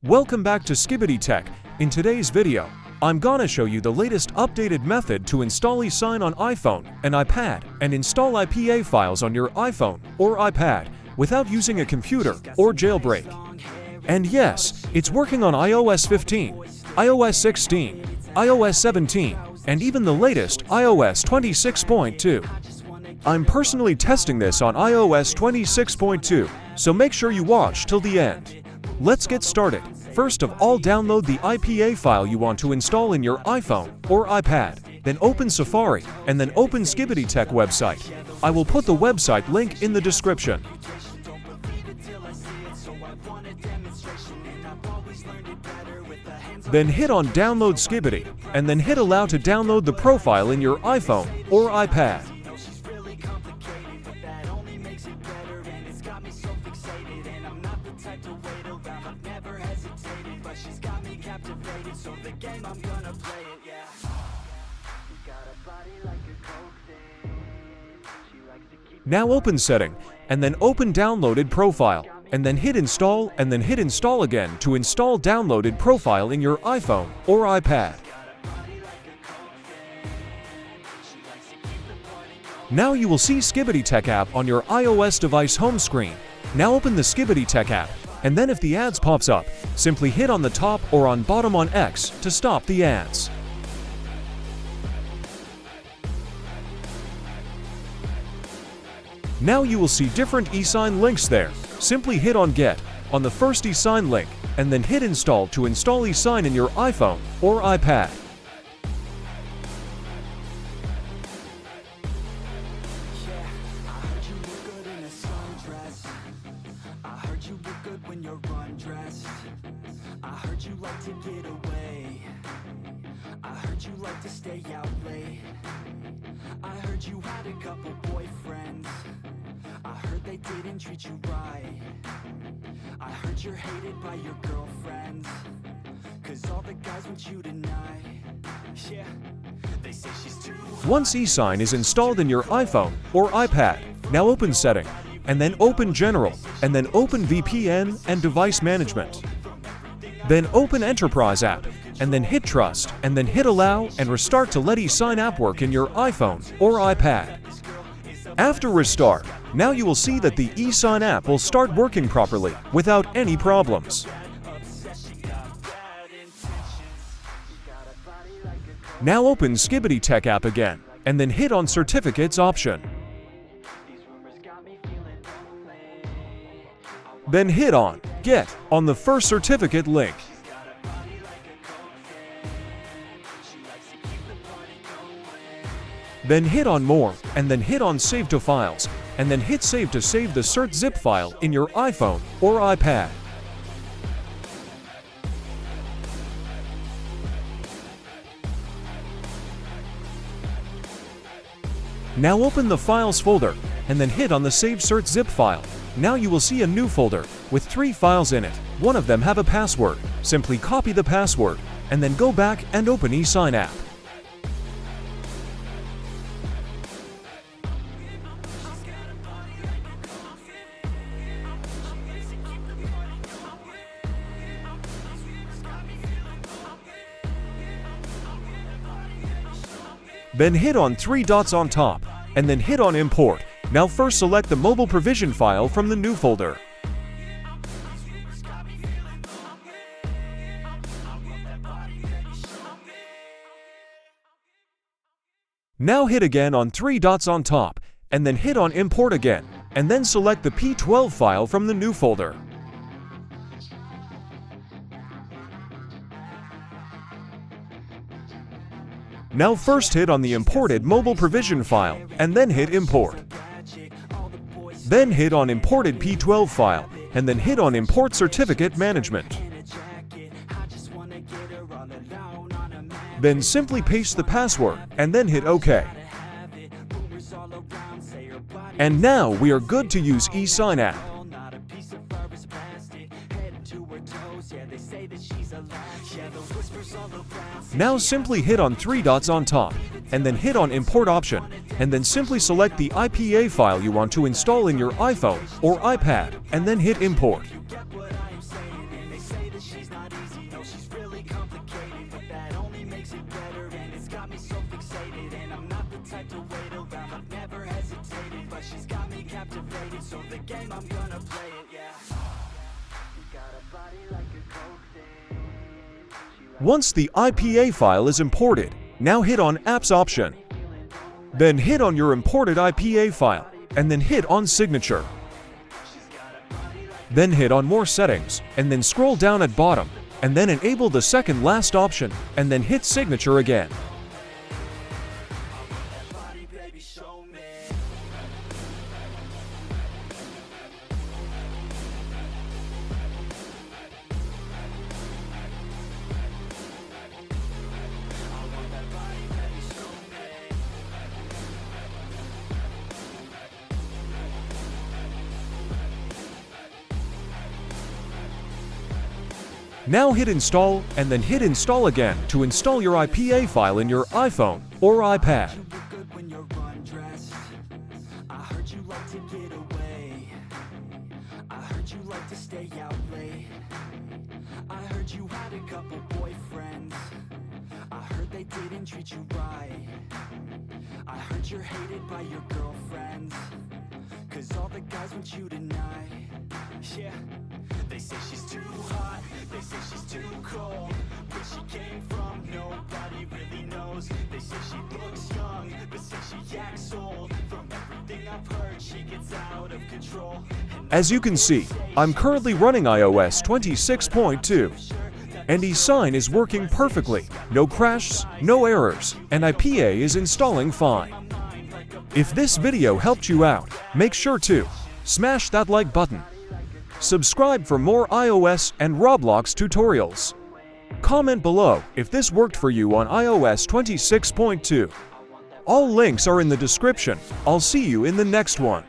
Welcome back to SKIBIDI Tech. In today's video, I'm gonna show you the latest updated method to install eSign on iPhone and iPad and install IPA files on your iPhone or iPad without using a computer or jailbreak. And yes, it's working on iOS 15, iOS 16, iOS 17, and even the latest iOS 26.2. I'm personally testing this on iOS 26.2, so make sure you watch till the end. Let's get started. First of all, download the IPA file you want to install in your iPhone or iPad. Then open Safari, and then open SKIBIDI Tech website. I will put the website link in the description. Then hit on Download SKIBIDI, and then hit Allow to download the profile in your iPhone or iPad. Now open Setting, and then open Downloaded Profile, and then hit Install, and then hit Install again to install Downloaded Profile in your iPhone or iPad. Now you will see SKIBIDI Tech app on your iOS device home screen. Now open the SKIBIDI Tech app, and then if the ads pops up, simply hit on the top or on bottom on X to stop the ads. Now you will see different eSign links there. Simply hit on Get on the first eSign link, and then hit Install to install eSign in your iPhone or iPad. I heard you had a couple boyfriends. I heard they didn't treat you right. I heard you're hated by your girlfriends, 'cause all the guys want you tonight. Yeah, they say she's too. Once eSign is installed in your iPhone or iPad, now open Setting, and then open General, and then open VPN and Device Management. Then open Enterprise app, and then hit Trust, and then hit Allow and restart to let eSign app work in your iPhone or iPad. After restart, now you will see that the eSign app will start working properly without any problems. Now open SKIBIDI Tech app again, and then hit on Certificates option. Then hit on Get on the first certificate link. Then hit on More, and then hit on Save to Files, and then hit Save to save the cert zip file in your iPhone or iPad. Now open the Files folder, and then hit on the Save Cert zip file. Now you will see a new folder with 3 files in it. One of them have a password. Simply copy the password, and then go back and open eSign app. Then hit on 3 dots on top, and then hit on Import. Now first select the mobile provision file from the new folder. Now hit again on 3 dots on top, and then hit on Import again, and then select the P12 file from the new folder. Now first hit on the imported mobile provision file, and then hit Import. Then hit on Imported P12 file, and then hit on Import Certificate Management. Then simply paste the password, and then hit OK. And now we are good to use eSign app. Now simply hit on 3 dots on top, and then hit on Import option, and then simply select the IPA file you want to install in your iPhone or iPad, and then hit Import. not easy, no, she's really complicated, but that only makes it better, and it's got me so fixated, and I'm not the type to wait around, I've never hesitated, but she's got me captivated, so the game, I'm gonna play it, yeah. She's got a body like a coke thing. Once the IPA file is imported, now hit on Apps option. Then hit on your imported IPA file, and then hit on Signature. Then hit on More Settings, and then scroll down at bottom, and then enable the second last option, and then hit Signature again. Now hit Install, and then hit Install again to install your IPA file in your iPhone or iPad. You look good when you're undressed. I heard you like to get away. I heard you like to stay out late. I heard you had a couple boyfriends. I heard they didn't treat you right. I heard you're hated by your girlfriends, 'cause all the guys want you tonight. Yeah, they say she's too hot, they say she's too cold. Where she came from, nobody really knows. They say she looks young, but say she acts old. From everything I've heard, she gets out of control. As you can see, I'm currently running iOS 26.2, and eSign is working perfectly. No crashes, no errors, and IPA is installing fine. If this video helped you out, make sure to smash that like button. Subscribe for more iOS and Roblox tutorials. Comment below if this worked for you on iOS 26.2. All links are in the description. I'll see you in the next one.